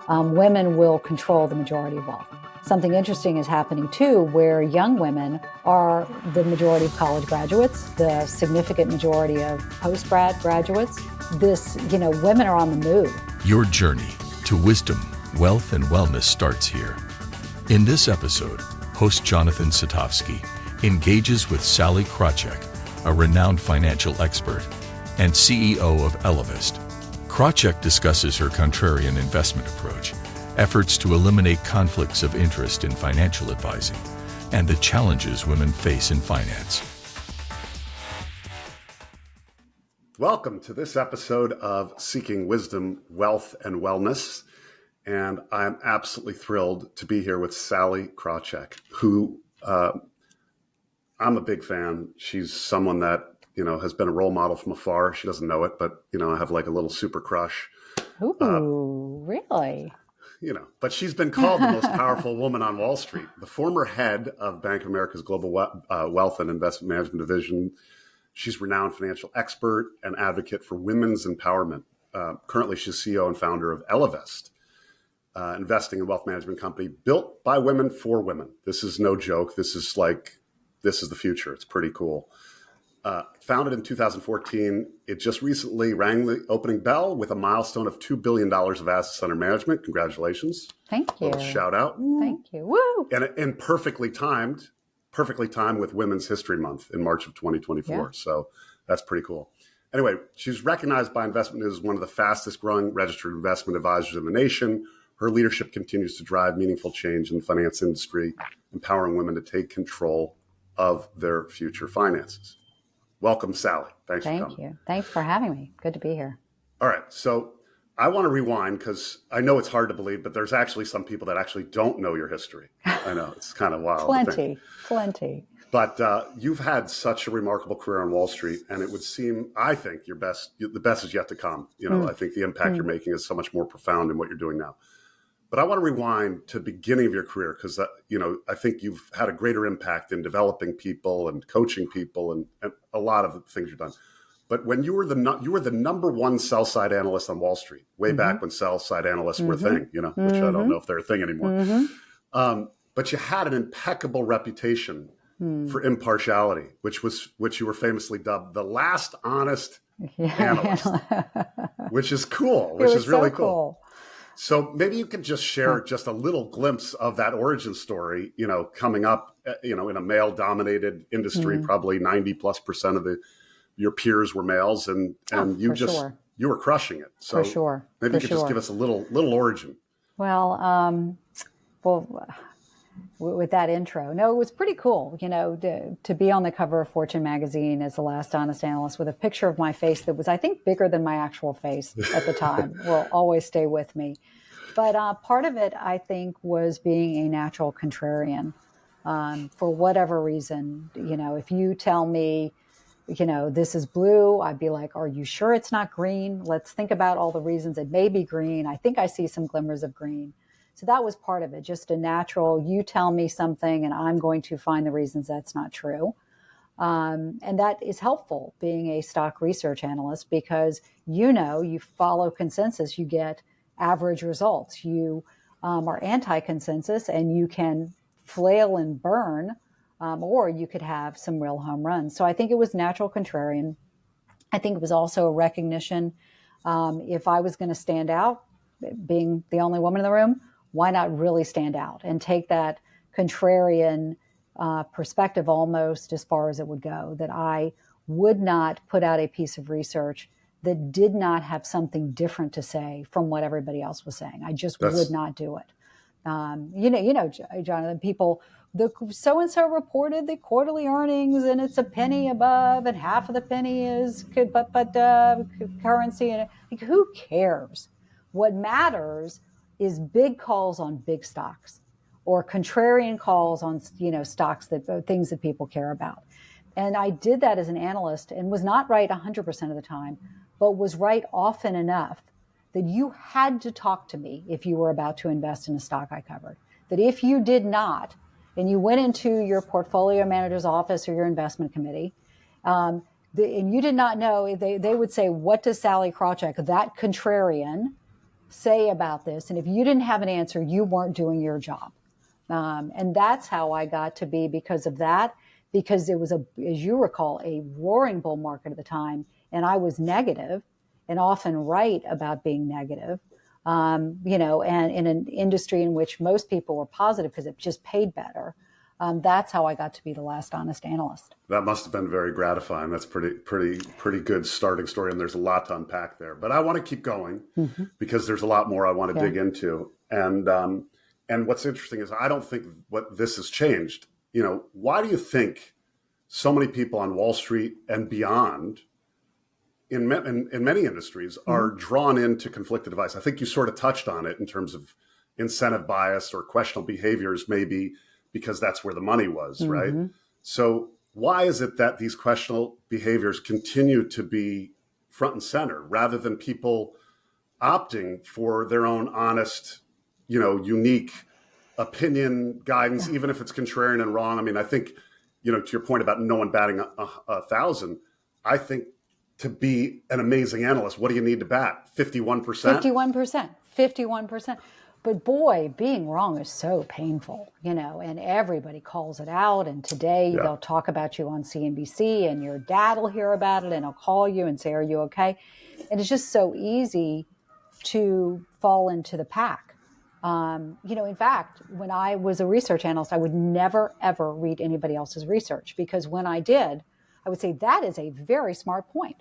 women will control the majority of wealth. Something interesting is happening too, where young women are the majority of college graduates, the significant majority of post-grad graduates. Women are on the move. Your journey to wisdom, wealth, and wellness starts here. In this episode, host Jonathan Satovsky engages with Sallie Krawcheck, a renowned financial expert and CEO of Ellevest. Krawcheck discusses her contrarian investment approach, efforts to eliminate conflicts of interest in financial advising, and the challenges women face in finance. Welcome to this episode of Seeking Wisdom, Wealth, and Wellness. And I'm absolutely thrilled to be here with Sallie Krawcheck, who I'm a big fan. She's someone that, has been a role model from afar. She doesn't know it, but, I have like a little super crush. Ooh, really? But she's been called the most powerful woman on Wall Street. The former head of Bank of America's Global Wealth and Investment Management Division. She's a renowned financial expert and advocate for women's empowerment. Currently, she's CEO and founder of Ellevest, investing and wealth management company built by women for women. This is no joke. This is the future. It's pretty cool. Founded in 2014, it just recently rang the opening bell with a milestone of $2 billion of assets under management. Congratulations. Thank you. Little shout out. Thank you. Woo! And perfectly timed with Women's History Month in March of 2024. Yeah. So that's pretty cool. Anyway, she's recognized by Investment News as one of the fastest growing registered investment advisors in the nation. Her leadership continues to drive meaningful change in the finance industry, empowering women to take control of their future finances. Welcome, Sallie. Thanks for coming. Thank you. Thanks for having me. Good to be here. All right. So I want to rewind because I know it's hard to believe, but there's actually some people that actually don't know your history. I know it's kind of wild. Plenty. But you've had such a remarkable career on Wall Street, and it would seem, I think, the best is yet to come. I think the impact you're making is so much more profound in what you're doing now. But I want to rewind to the beginning of your career because, I think you've had a greater impact in developing people and coaching people and a lot of the things you've done. But when you were the number one sell side analyst on Wall Street, way back when sell side analysts were a thing, which I don't know if they're a thing anymore. But you had an impeccable reputation for impartiality, which you were famously dubbed the last honest analyst, which is cool, which is really cool. So maybe you could just share just a little glimpse of that origin story, coming up, in a male-dominated industry, probably 90+% of your peers were males, and you were crushing it. So for sure. Maybe you could just give us a little origin. Well, with that intro, no, it was pretty cool, to be on the cover of Fortune magazine as the last honest analyst with a picture of my face that was, I think, bigger than my actual face at the time. Will always stay with me. But part of it, I think, was being a natural contrarian. For whatever reason, if you tell me, this is blue, I'd be like, are you sure it's not green? Let's think about all the reasons it may be green. I think I see some glimmers of green. So that was part of it, just a natural, you tell me something and I'm going to find the reasons that's not true. And that is helpful being a stock research analyst because, you follow consensus, you get average results. You are anti-consensus and you can flail and burn, or you could have some real home runs. So I think it was natural contrarian. I think it was also a recognition. If I was going to stand out, being the only woman in the room, why not really stand out and take that contrarian perspective almost as far as it would go, that I would not put out a piece of research that did not have something different to say from what everybody else was saying. I just would not do it. Jonathan, people, the so-and-so reported the quarterly earnings and it's a penny above and half of the penny is currency. And like, who cares? What matters is big calls on big stocks or contrarian calls on, stocks things that people care about. And I did that as an analyst and was not right 100% of the time, but was right often enough that you had to talk to me if you were about to invest in a stock I covered. That if you did not, and you went into your portfolio manager's office or your investment committee, and you did not know, they would say, what does Sallie Krawcheck, that contrarian, say about this? And if you didn't have an answer, you weren't doing your job. And that's how I got to be because of that, because it was, as you recall, a roaring bull market at the time. And I was negative and often right about being negative, and in an industry in which most people were positive because it just paid better. That's how I got to be the last honest analyst. That must have been very gratifying. That's pretty good starting story, and there's a lot to unpack there. But I want to keep going because there's a lot more I want to dig into. And what's interesting is I don't think what this has changed. Why do you think so many people on Wall Street and beyond, in many industries, are drawn into conflicted advice? I think you sort of touched on it in terms of incentive bias or questionable behaviors, maybe because that's where the money was, right? So why is it that these questionable behaviors continue to be front and center rather than people opting for their own honest, unique opinion, guidance, even if it's contrarian and wrong? I mean, I think, to your point about no one batting 1,000, I think to be an amazing analyst, what do you need to bat? 51%? 51%. But boy, being wrong is so painful, and everybody calls it out. And today they'll talk about you on CNBC and your dad will hear about it and he'll call you and say, are you okay? And it's just so easy to fall into the pack. In fact, when I was a research analyst, I would never, ever read anybody else's research because when I did, I would say that is a very smart point.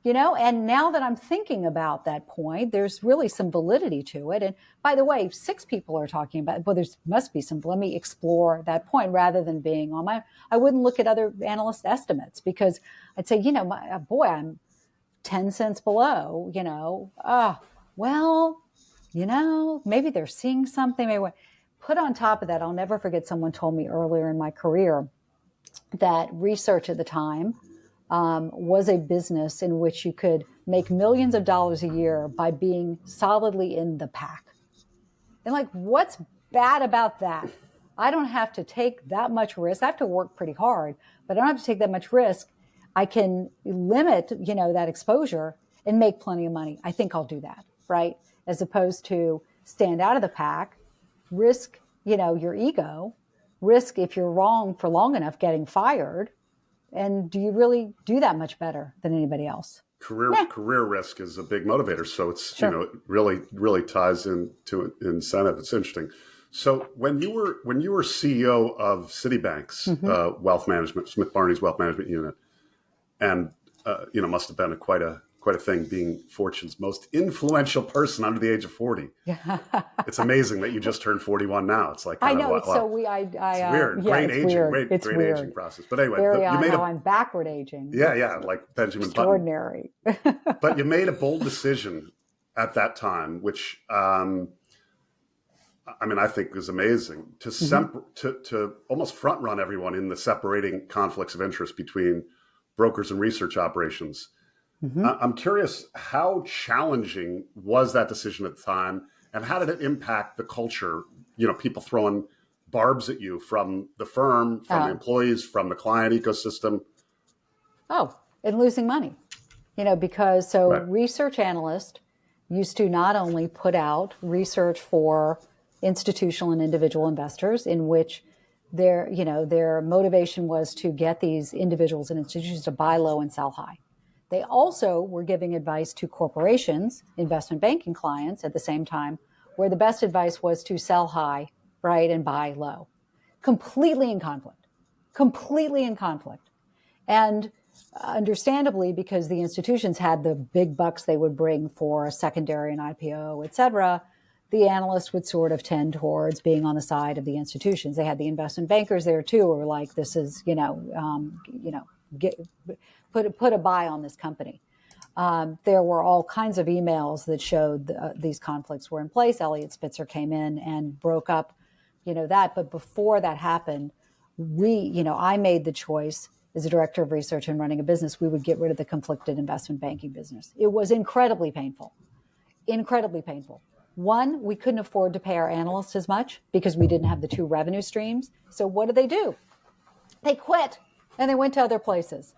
And now that I'm thinking about that point, there's really some validity to it. And by the way, 6 people are talking about, well, there must be some, let me explore that point rather than being on I wouldn't look at other analyst estimates because I'd say, I'm 10 cents below, maybe they're seeing something. Maybe put on top of that, I'll never forget someone told me earlier in my career that research at the time was a business in which you could make millions of dollars a year by being solidly in the pack. And what's bad about that? I don't have to take that much risk. I have to work pretty hard, but I don't have to take that much risk. I can limit, that exposure and make plenty of money. I think I'll do that, right? As opposed to stand out of the pack, risk, your ego, risk if you're wrong for long enough getting fired. And do you really do that much better than anybody else? Career risk is a big motivator. So it's, it really ties into incentive. It's interesting. So when you were CEO of Citibank's wealth management, Smith Barney's wealth management unit, and, must have been quite a thing being Fortune's most influential person under the age of 40. It's amazing that you just turned 41 now. It's like, I know. It's so it's weird. Great aging. Weird. Great aging process. But anyway, I'm backward aging. Yeah. Like Benjamin Extraordinary. Button. But you made a bold decision at that time, which, I think was amazing to almost front run everyone in the separating conflicts of interest between brokers and research operations. I'm curious, how challenging was that decision at the time, and how did it impact the culture? People throwing barbs at you from the firm, from the employees, from the client ecosystem. And losing money, because research analysts used to not only put out research for institutional and individual investors in which their motivation was to get these individuals and institutions to buy low and sell high. They also were giving advice to corporations, investment banking clients at the same time, where the best advice was to sell high, right, and buy low. Completely in conflict. And understandably, because the institutions had the big bucks they would bring for a secondary and IPO, et cetera, the analysts would sort of tend towards being on the side of the institutions. They had the investment bankers there too, who were like, this is, put a buy on this company. There were all kinds of emails that showed these conflicts were in place. Elliot Spitzer came in and broke up, that. But before that happened, I made the choice as a director of research and running a business, we would get rid of the conflicted investment banking business. It was incredibly painful. One, we couldn't afford to pay our analysts as much because we didn't have the 2 revenue streams. So what did they do? They quit and they went to other places.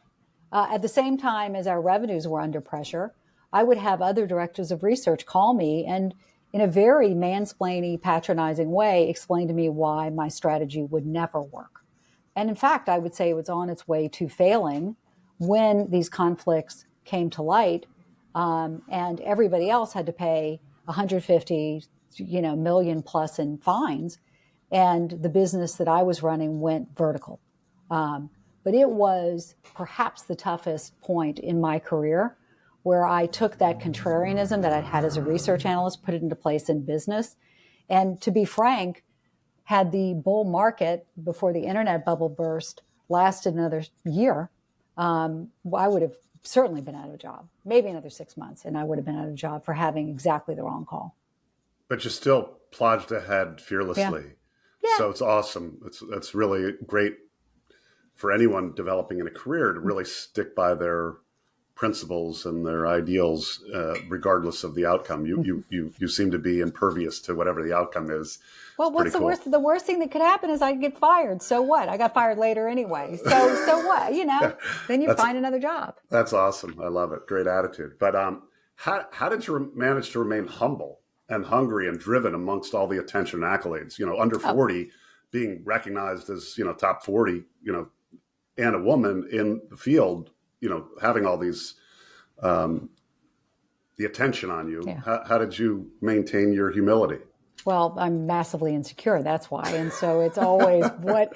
At the same time as our revenues were under pressure, I would have other directors of research call me and in a very mansplaining, patronizing way, explain to me why my strategy would never work. And in fact, I would say it was on its way to failing when these conflicts came to light, and everybody else had to pay 150, million plus in fines, and the business that I was running went vertical. But it was perhaps the toughest point in my career, where I took that contrarianism that I'd had as a research analyst, put it into place in business. And to be frank, had the bull market before the internet bubble burst lasted another year, I would have certainly been out of a job, maybe another 6 months, and I would have been out of a job for having exactly the wrong call. But you still plunged ahead fearlessly. Yeah. So it's awesome. It's really great for anyone developing in a career to really stick by their principles and their ideals, regardless of the outcome. You seem to be impervious to whatever the outcome is. Well, what's the worst? The worst thing that could happen is I get fired. So what? I got fired later anyway. So what? Then you find another job. That's awesome. I love it. Great attitude. But how did you manage to remain humble and hungry and driven amongst all the attention and accolades? Under 40, being recognized as top 40, and a woman in the field. Having all these, the attention on you, how did you maintain your humility? Well, I'm massively insecure. That's why. And so it's always what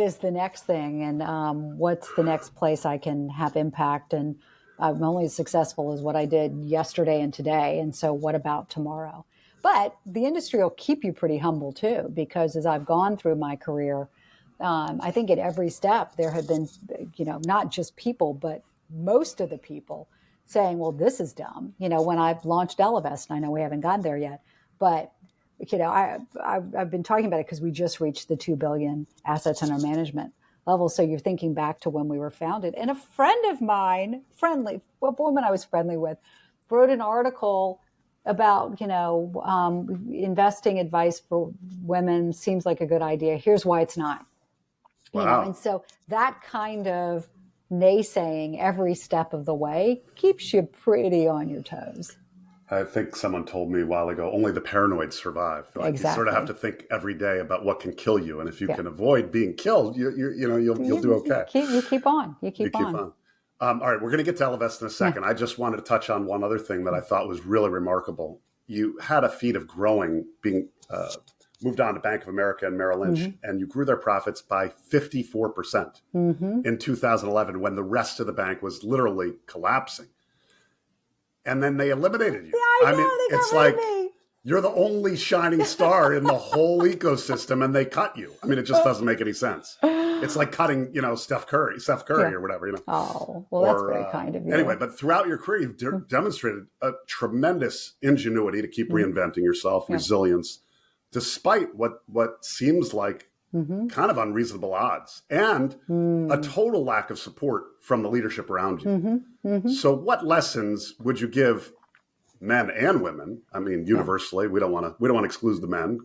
is the next thing, and what's the next place I can have impact. And I'm only as successful as what I did yesterday and today. And so what about tomorrow? But the industry will keep you pretty humble too, because as I've gone through my career, I think at every step there have been, not just people, but most of the people saying, well, this is dumb. When I've launched Ellevest, and I know we haven't gotten there yet, but, I've been talking about it because we just reached the 2 billion assets under management level. So you're thinking back to when we were founded. And a friend of mine, a woman I was friendly with, wrote an article about, investing advice for women seems like a good idea. Here's why it's not. Wow. And so that kind of naysaying every step of the way keeps you pretty on your toes. I think someone told me a while ago, only the paranoid survive. Exactly. You sort of have to think every day about what can kill you. And if you can avoid being killed, you'll do okay. You keep on. You keep on. All right, we're going to get to Ellevest in a second. Yeah. I just wanted to touch on one other thing that I thought was really remarkable. You had a feat of growing, being moved on to Bank of America and Merrill Lynch, and you grew their profits by 54% in 2011 when the rest of the bank was literally collapsing. And then they eliminated you. Yeah, I know, it's like you're the only shining star in the whole ecosystem, and they cut you. I mean, it just doesn't make any sense. It's like cutting, Steph Curry or whatever, Oh, well, that's very kind of you. Anyway, but throughout your career, you've demonstrated a tremendous ingenuity to keep reinventing yourself, resilience, despite what seems like kind of unreasonable odds, and a total lack of support from the leadership around you. So what lessons would you give men and women? I mean, universally, we don't want to exclude the men,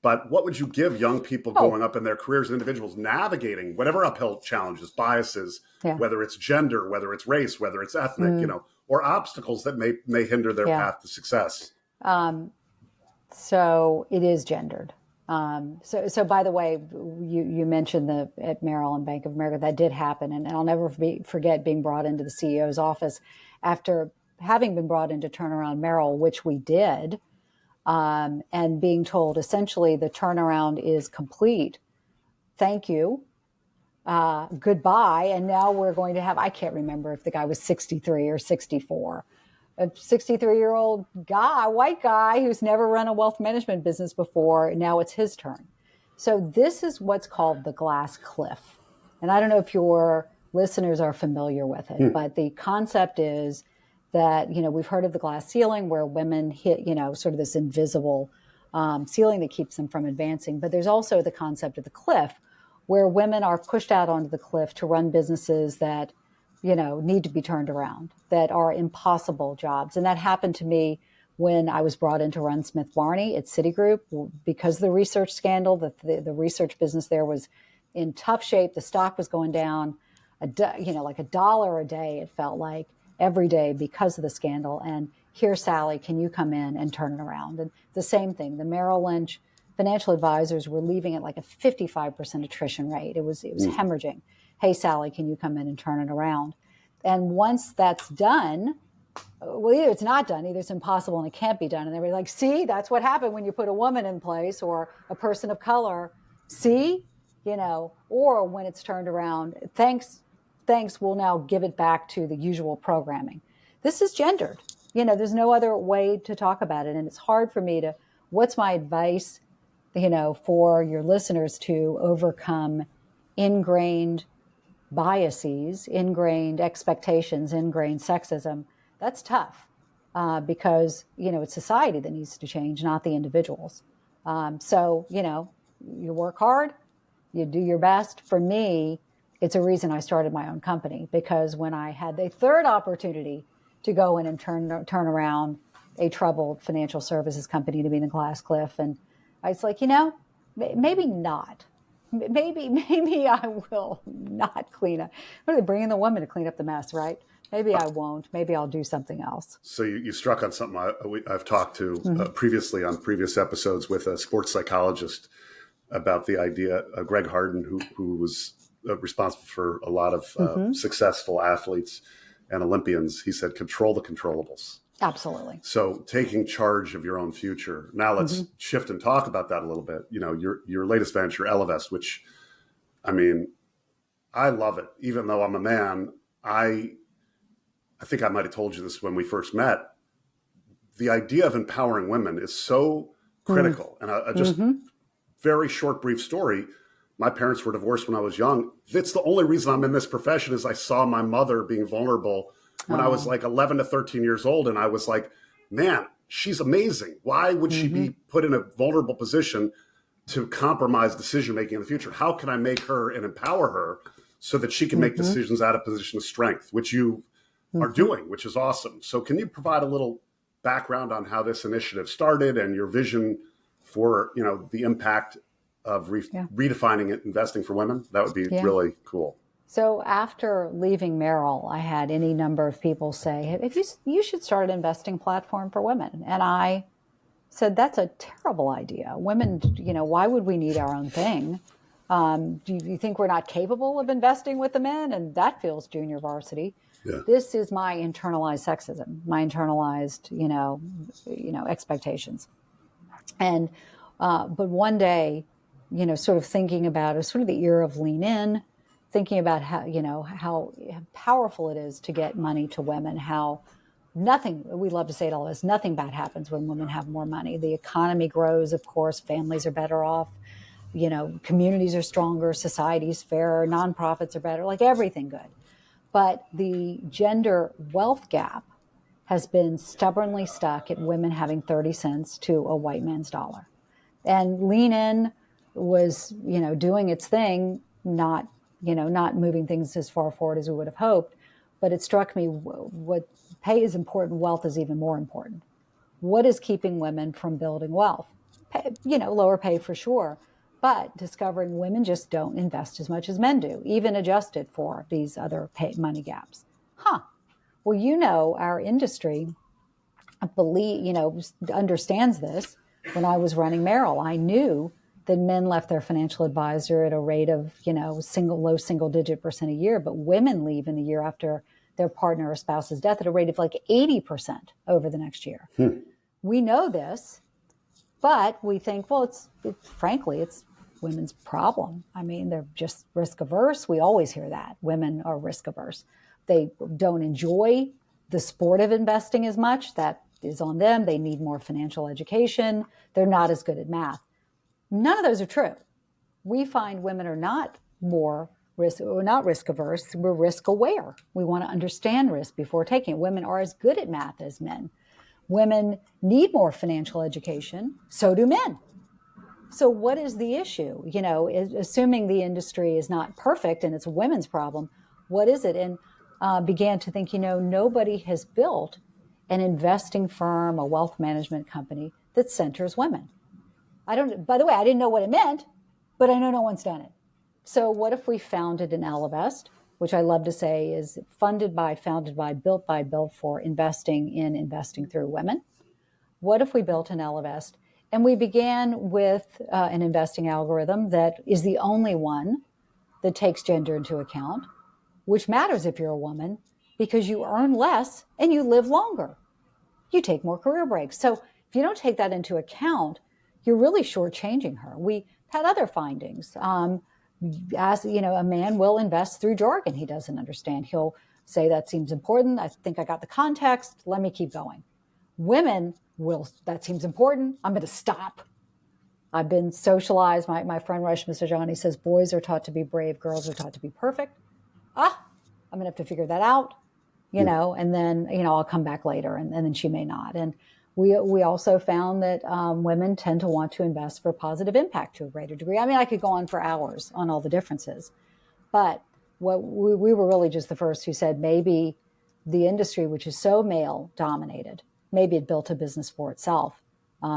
but what would you give young people going up in their careers, individuals navigating whatever uphill challenges, biases, whether it's gender, whether it's race, whether it's ethnic, or obstacles that may hinder their path to success? So it is gendered. So by the way, you mentioned at Merrill and Bank of America, that did happen. And I'll never forget being brought into the CEO's office after having been brought in to turn around Merrill, which we did, and being told essentially the turnaround is complete. Thank you. Goodbye. And now we're going to have, I can't remember if the guy was 63 or 64. A 63-year-old guy, white guy who's never run a wealth management business before. Now it's his turn. So this is what's called the glass cliff. And I don't know if your listeners are familiar with it, but the concept is that, we've heard of the glass ceiling where women hit, sort of this invisible ceiling that keeps them from advancing. But there's also the concept of the cliff where women are pushed out onto the cliff to run businesses that need to be turned around, that are impossible jobs. And that happened to me when I was brought in to run Smith Barney at Citigroup because of the research scandal. The research business there was in tough shape. The stock was going down, like $1 a day, it felt like. every day because of the scandal. And here, Sallie, can you come in and turn it around? And the same thing, the Merrill Lynch financial advisors were leaving at like a 55% attrition rate. It was hemorrhaging. Hey, Sallie, can you come in and turn it around? And once that's done, well, either it's not done, either it's impossible and it can't be done. And they were like, see, that's what happened when you put a woman in place or a person of color. See, or when it's turned around, thanks, we'll now give it back to the usual programming. This is gendered. There's no other way to talk about it. And it's hard for me what's my advice, for your listeners to overcome ingrained biases, ingrained expectations, ingrained sexism. That's tough because, it's society that needs to change, not the individuals. So, you work hard, you do your best. For me, it's a reason I started my own company, because when I had the third opportunity to go in and turn around a troubled financial services company to be in the glass cliff, and I was like, maybe not. Maybe I will not clean up. What are they bringing the woman to clean up the mess, right? Maybe I won't. Maybe I'll do something else. So you struck on something I've talked to previously on previous episodes with a sports psychologist about the idea, Greg Harden, who was responsible for a lot of successful athletes and Olympians. He said, control the controllables. Absolutely. So taking charge of your own future. Now let's shift and talk about that a little bit. Your latest venture, Ellevest, which, I love it. Even though I'm a man, I think I might have told you this when we first met. The idea of empowering women is so critical. And I just very short, brief story. My parents were divorced when I was young. It's the only reason I'm in this profession is I saw my mother being vulnerable when I was like 11 to 13 years old. And I was like, man, she's amazing. Why would she be put in a vulnerable position to compromise decision-making in the future? How can I make her and empower her so that she can make decisions out of position of strength, which you are doing, which is awesome. So can you provide a little background on how this initiative started and your vision for, the impact of redefining investing for women? That would be really cool. So after leaving Merrill, I had any number of people say, if you should start an investing platform for women. And I said, that's a terrible idea. Women, why would we need our own thing? Do you think we're not capable of investing with the men? And that feels junior varsity. Yeah. This is my internalized sexism, my internalized, expectations. And, but one day, sort of thinking about it, sort of the era of lean in, thinking about how powerful it is to get money to women, how we love to say it all is, nothing bad happens when women have more money. The economy grows, of course, families are better off, communities are stronger, society's fairer, nonprofits are better, like everything good. But the gender wealth gap has been stubbornly stuck at women having 30 cents to a white man's dollar. And Lean In was, doing its thing, not moving things as far forward as we would have hoped. But it struck me, what pay is important, wealth is even more important. What is keeping women from building wealth? Lower pay for sure. But discovering women just don't invest as much as men do, even adjusted for these other money gaps. Well, our industry, I believe, understands this. When I was running Merrill, I knew that men left their financial advisor at a rate of, low single-digit % a year, but women leave in the year after their partner or spouse's death at a rate of like 80% over the next year. We know this. But we think, well, frankly, it's women's problem. They're just risk averse. We always hear that. Women are risk averse. They don't enjoy the sport of investing as much. That is on them. They need more financial education. They're not as good at math. None of those are true. We find women are not risk averse. We're risk aware. We want to understand risk before taking it. Women are as good at math as men. Women need more financial education. So do men. So what is the issue? Assuming the industry is not perfect and it's a women's problem, what is it? And began to think, nobody has built an investing firm, a wealth management company that centers women. By the way, I didn't know what it meant, but I know no one's done it. So what if we founded an Ellevest which I love to say is funded by, founded by, built for investing through women. What if we built an Ellevest and we began with an investing algorithm that is the only one that takes gender into account, which matters if you're a woman because you earn less and you live longer. You take more career breaks. So if you don't take that into account, you're really shortchanging her. We had other findings. As you know, a man will invest through jargon he doesn't understand. He'll say, that seems important. I think I got the context. Let me keep going. Women will, that seems important. I'm going to stop. I've been socialized. My friend Rashmi Sajani says, boys are taught to be brave. Girls are taught to be perfect. I'm going to have to figure that out, and then, I'll come back later and then she may not. And we also found that women tend to want to invest for positive impact to a greater degree. I mean, I could go on for hours on all the differences, but what we were really just the first who said maybe the industry, which is so male dominated, maybe it built a business for itself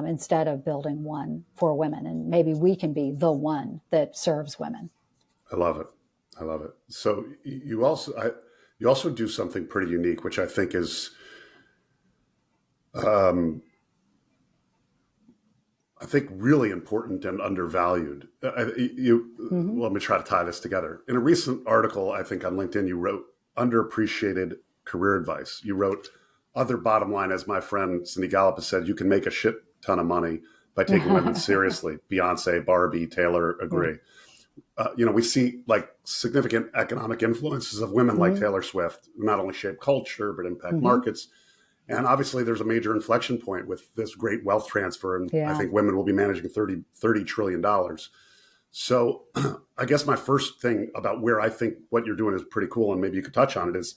instead of building one for women. And maybe we can be the one that serves women. I love it. So you also do something pretty unique, which I think is, I think really important and undervalued. Let me try to tie this together. In a recent article, I think on LinkedIn, you wrote underappreciated career advice. You wrote, other bottom line, as my friend Cindy Gallup has said, you can make a shit ton of money by taking women seriously. Beyonce, Barbie, Taylor agree. We see like significant economic influences of women like Taylor Swift, who not only shape culture, but impact markets. And obviously there's a major inflection point with this great wealth transfer. And I think women will be managing $30 trillion. So I guess my first thing about where I think what you're doing is pretty cool, and maybe you could touch on it, is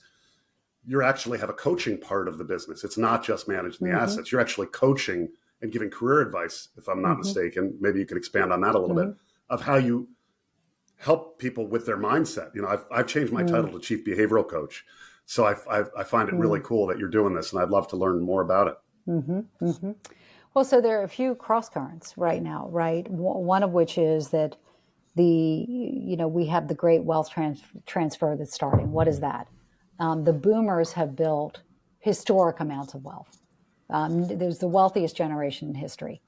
you actually have a coaching part of the business. It's not just managing the assets. You're actually coaching and giving career advice, if I'm not mistaken. Maybe you could expand on that a little bit, of how you help people with their mindset. I've changed my title to Chief Behavioral Coach. So I find it really cool that you're doing this, and I'd love to learn more about it. Well, so there are a few cross currents right now, right? One of which is that we have the great wealth transfer that's starting. What is that? The boomers have built historic amounts of wealth. There's the wealthiest generation in history.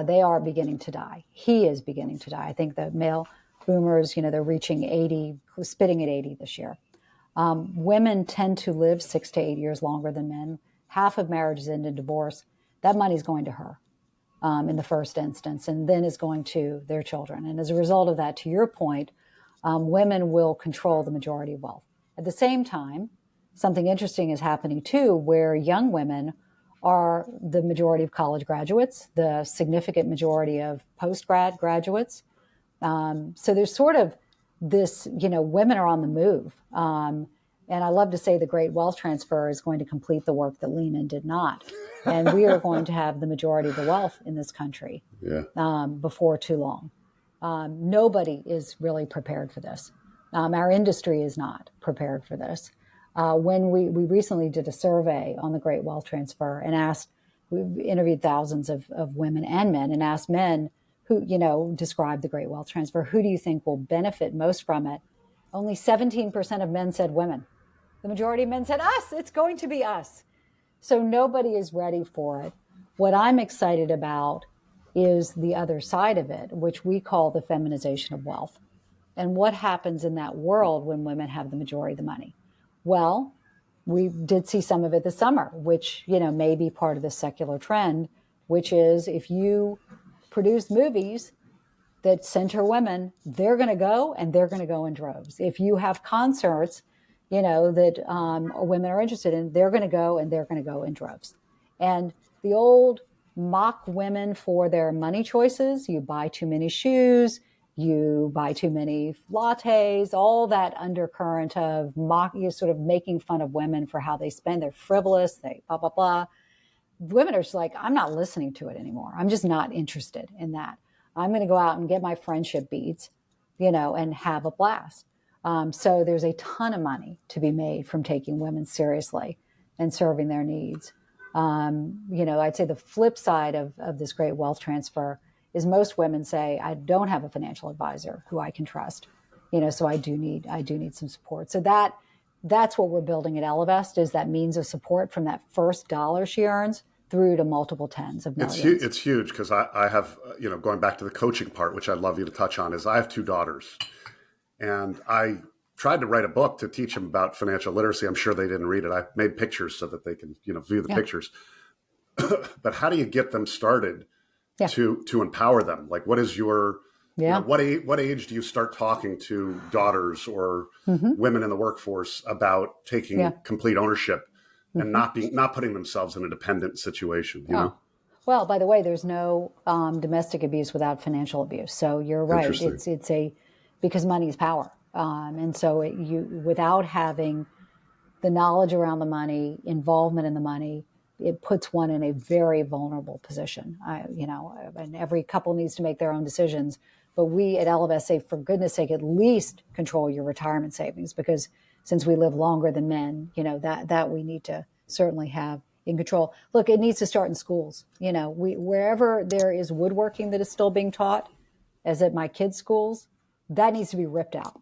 They are beginning to die. He is beginning to die. I think the male boomers, they're reaching 80, spitting at 80 this year. Women tend to live 6 to 8 years longer than men. Half of marriages end in divorce. That money's going to her in the first instance, and then is going to their children. And as a result of that, to your point, women will control the majority of wealth. At the same time, something interesting is happening too, where young women are the majority of college graduates, the significant majority of post-grad graduates. So there's sort of this, women are on the move. And I love to say the great wealth transfer is going to complete the work that Lean In did not. And we are going to have the majority of the wealth in this country before too long. Nobody is really prepared for this. Our industry is not prepared for this. When we recently did a survey on the great wealth transfer and we interviewed thousands of women and men and asked men who, describe the great wealth transfer, who do you think will benefit most from it? Only 17% of men said women. The majority of men said us. It's going to be us. So nobody is ready for it. What I'm excited about is the other side of it, which we call the feminization of wealth. And what happens in that world when women have the majority of the money? Well, we did see some of it this summer, which, may be part of the secular trend, which is if you produce movies that center women, they're going to go, and they're going to go in droves. If you have concerts, that women are interested in, they're going to go, and they're going to go in droves. And the old mock women for their money choices, you buy too many shoes, you buy too many lattes, all that undercurrent of sort of making fun of women for how they spend. They're frivolous, they blah, blah, blah. Women are just like, I'm not listening to it anymore. I'm just not interested in that. I'm going to go out and get my friendship beads, and have a blast. So there's a ton of money to be made from taking women seriously and serving their needs. I'd say the flip side of this great wealth transfer is most women say, I don't have a financial advisor who I can trust. So I do need some support. So that's what we're building at Ellevest, is that means of support from that first dollar she earns through to multiple tens of millions. It's huge because I have, going back to the coaching part, which I'd love you to touch on, is I have 2 daughters, and I tried to write a book to teach them about financial literacy. I'm sure they didn't read it. I made pictures so that they can, view the pictures. But how do you get them started to empower them? Like, what is your, what age do you start talking to daughters or women in the workforce about taking complete ownership and not putting themselves in a dependent situation? You know? Well, by the way, there's no domestic abuse without financial abuse. So you're right. It's because money is power. And so without having the knowledge around the money, involvement in the money, it puts one in a very vulnerable position. And every couple needs to make their own decisions. But we at Ellevest say, for goodness sake, at least control your retirement savings, because since we live longer than men, that we need to certainly have in control. Look, it needs to start in schools. Wherever there is woodworking that is still being taught, as at my kids' schools, that needs to be ripped out.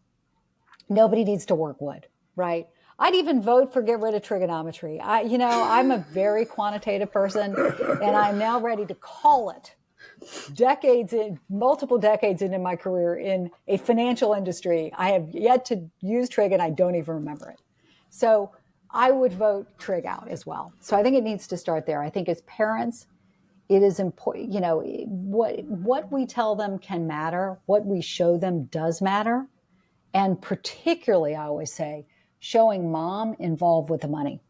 Nobody needs to work wood, right? I'd even vote for get rid of trigonometry. I'm a very quantitative person, and I'm now ready to call it multiple decades into my career in a financial industry. I have yet to use trig, and I don't even remember it. So I would vote trig out as well. So I think it needs to start there. I think as parents, it is important, what we tell them can matter, what we show them does matter. And particularly, I always say, showing mom involved with the money.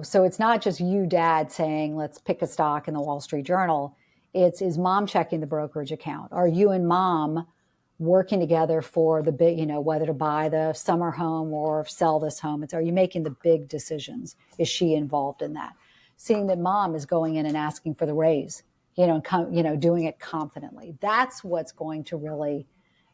So it's not just you, dad, saying, let's pick a stock in the Wall Street Journal. Is mom checking the brokerage account? Are you and mom working together for the big, whether to buy the summer home or sell this home? Are you making the big decisions? Is she involved in that? Seeing that mom is going in and asking for the raise, doing it confidently. That's what's going to really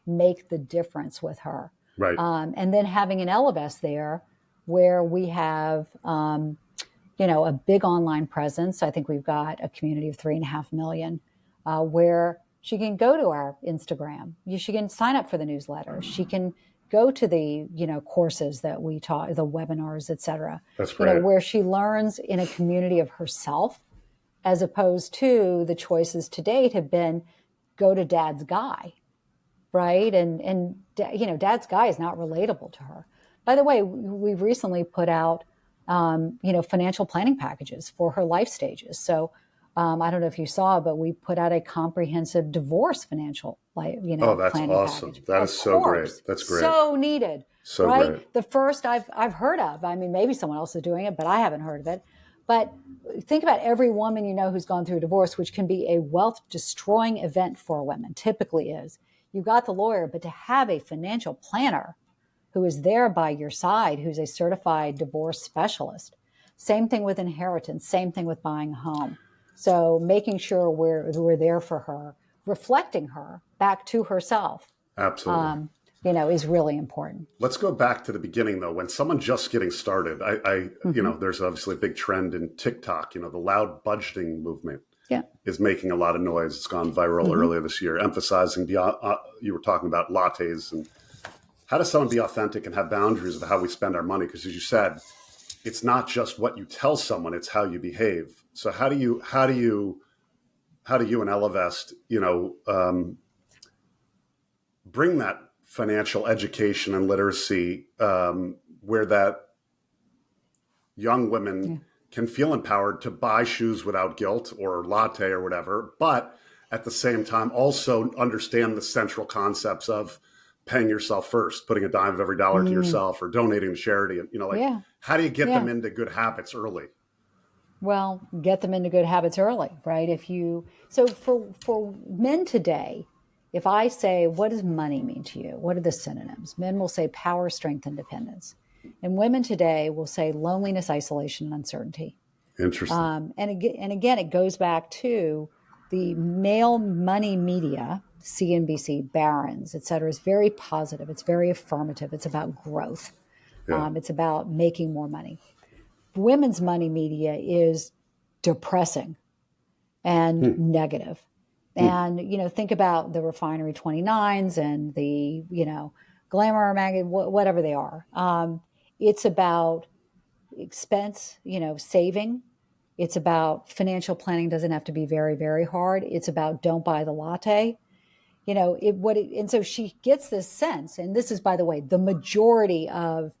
make the difference with her. Right. And then having an Ellevest there where we have, a big online presence. I think we've got a community of 3.5 million where she can go to our Instagram. She can sign up for the newsletter. She can go to the, courses that we taught, the webinars, et cetera. That's great. Where she learns in a community of herself, as opposed to the choices to date have been go to dad's guy, right? And dad's guy is not relatable to her. By the way, we've recently put out, financial planning packages for her life stages. So I don't know if you saw, but we put out a comprehensive divorce financial, that's planning awesome. package. That is so great. That's great. So needed. So right? great. The first I've heard of. I mean, maybe someone else is doing it, but I haven't heard of it. But think about every woman who's gone through a divorce, which can be a wealth-destroying event for women, typically is. You got the lawyer, but to have a financial planner who is there by your side, who's a certified divorce specialist. Same thing with inheritance, same thing with buying a home. So making sure we're there for her, reflecting her back to herself. Absolutely. Is really important. Let's go back to the beginning, though. When someone's just getting started, there's obviously a big trend in TikTok. The loud budgeting movement is making a lot of noise. It's gone viral earlier this year, emphasizing you were talking about lattes. And how does someone be authentic and have boundaries of how we spend our money? Because as you said, it's not just what you tell someone; it's how you behave. So how do you and Ellevest, bring that financial education and literacy where that young women can feel empowered to buy shoes without guilt or latte or whatever, but at the same time also understand the central concepts of paying yourself first, putting a dime of every dollar to yourself or donating to charity. How do you get them into good habits early? Well, get them into good habits early, right? So for men today, if I say, what does money mean to you? What are the synonyms? Men will say power, strength, independence. And women today will say loneliness, isolation, and uncertainty. Interesting. And again, it goes back to the male money media, CNBC, Barron's, et cetera, is very positive. It's very affirmative. It's about growth. It's about making more money. Women's money media is depressing and negative. And, think about the refinery 29s and the, Glamour magazine, whatever they are. It's about expense, saving. It's about financial planning doesn't have to be very, very hard. It's about don't buy the latte. And so she gets this sense, and this is, by the way, the majority of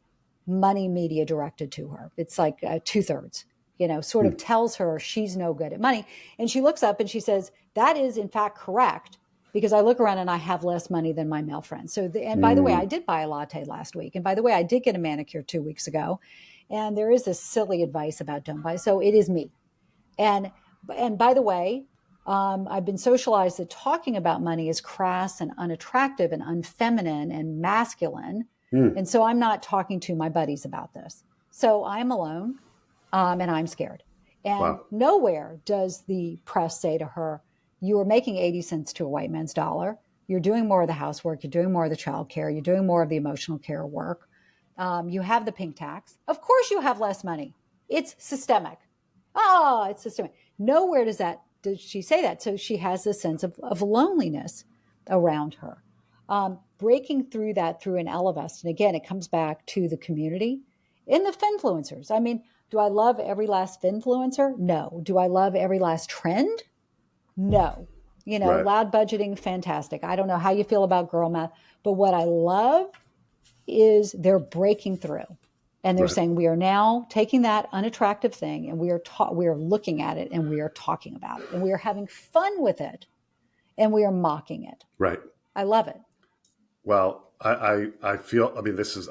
money media directed to her. It's like 2/3, sort of tells her she's no good at money. And she looks up and she says, that is in fact correct, because I look around and I have less money than my male friends. And by the way, I did buy a latte last week. And by the way, I did get a manicure 2 weeks ago. And there is this silly advice about don't buy. So it is me. And by the way, I've been socialized that talking about money is crass and unattractive and unfeminine and masculine. And so I'm not talking to my buddies about this. So I'm alone and I'm scared. And nowhere does the press say to her, you are making 80 cents to a white man's dollar. You're doing more of the housework. You're doing more of the child care. You're doing more of the emotional care work. You have the pink tax. Of course you have less money. It's systemic. It's systemic. Nowhere does she say that. So she has this sense of loneliness around her. Breaking through that through an Ellevest. And again, it comes back to the community and the finfluencers. I mean, do I love every last finfluencer? No. Do I love every last trend? No. Right. Loud budgeting, fantastic. I don't know how you feel about girl math, but what I love is they're breaking through. And they're saying we are now taking that unattractive thing and we are looking at it and we are talking about it and we are having fun with it and we are mocking it. Right. I love it. Well, I feel,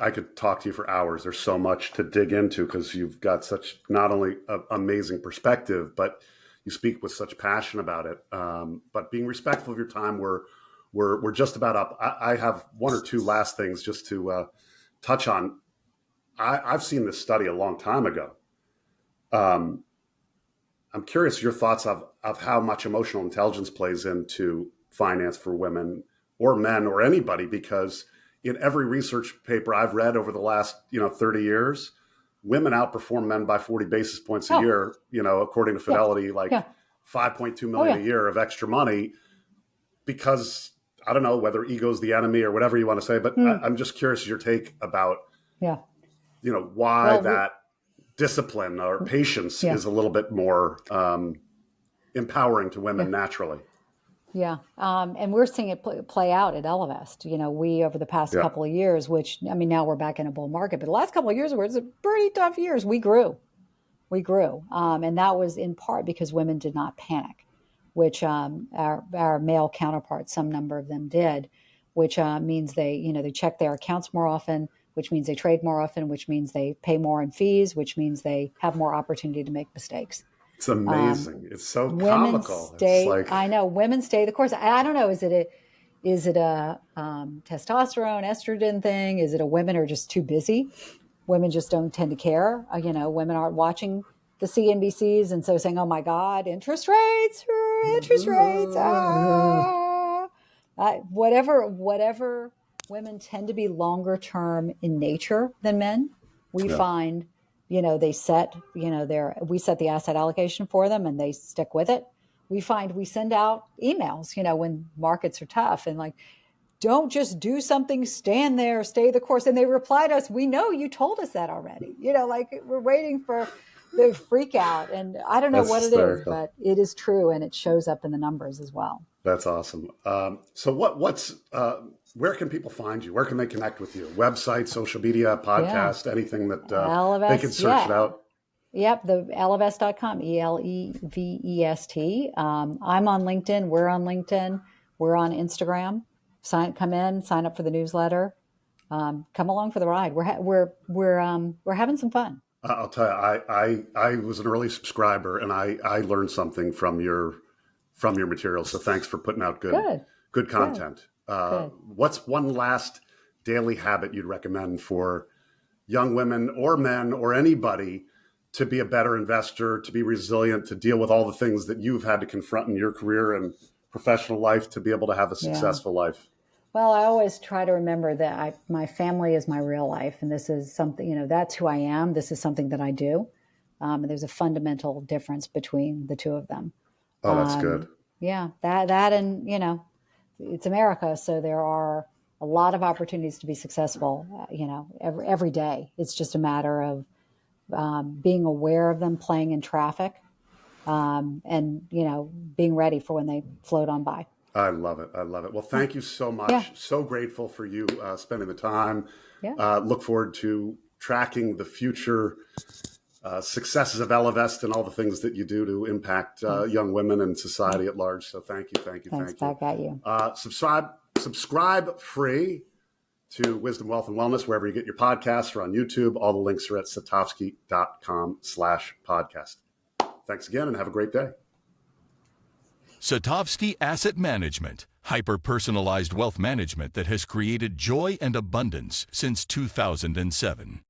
I could talk to you for hours. There's so much to dig into because you've got such not only an amazing perspective, but you speak with such passion about it. But being respectful of your time, we're just about up. I have one or two last things just to touch on. I've seen this study a long time ago. I'm curious your thoughts of how much emotional intelligence plays into finance for women or men or anybody, because in every research paper I've read over the last 30 years, women outperform men by 40 basis points a year, according to Fidelity, 5.2 million a year of extra money, because I don't know whether ego's the enemy or whatever you want to say, but I'm just curious your take about why that discipline or patience is a little bit more empowering to women naturally. Yeah. And we're seeing it play out at Ellevest. We, over the past couple of years, now we're back in a bull market, but the last couple of years were pretty tough years. We grew. And that was in part because women did not panic, which our male counterparts, some number of them did, which means they check their accounts more often, which means they trade more often, which means they pay more in fees, which means they have more opportunity to make mistakes. It's amazing. It's so comical. I know women stay the course. I don't know. Is it a testosterone, estrogen thing? Is it a women are just too busy? Women just don't tend to care. Women aren't watching the CNBCs and so saying, "Oh my God, interest rates, whatever." Women tend to be longer term in nature than men. We find. They set, we set the asset allocation for them and they stick with it. We send out emails, when markets are tough and don't just do something, stand there, stay the course. And they reply to us, we know you told us that already. We're waiting for the freak out. And I don't know what it is, but it is true. And it shows up in the numbers as well. That's awesome. So where can people find you? Where can they connect with you? Website, social media, podcast, anything that they can search it out? Yep, the ellevest.com, ELEVEST. I'm on LinkedIn. We're on LinkedIn. We're on Instagram. Come in, sign up for the newsletter. Come along for the ride. We're having some fun. I'll tell you, I was an early subscriber and I learned something from your material. So thanks for putting out good content. What's one last daily habit you'd recommend for young women or men or anybody to be a better investor, to be resilient, to deal with all the things that you've had to confront in your career and professional life to be able to have a successful life? Well, I always try to remember that my family is my real life. And this is something, that's who I am. This is something that I do. And there's a fundamental difference between the two of them. Oh, that's good. Yeah, that and, it's America. So there are a lot of opportunities to be successful, every day. It's just a matter of being aware of them, playing in traffic, and, being ready for when they float on by. I love it. I love it. Well, thank you so much. Yeah. So grateful for you spending the time. Yeah. Look forward to tracking the future successes of Ellevest and all the things that you do to impact young women and society at large. So thank you. Thanks back at you. Subscribe free to Wisdom, Wealth, and Wellness, wherever you get your podcasts, or on YouTube. All the links are at satovsky.com/podcast. Thanks again and have a great day. Satovsky Asset Management, hyper-personalized wealth management that has created joy and abundance since 2007.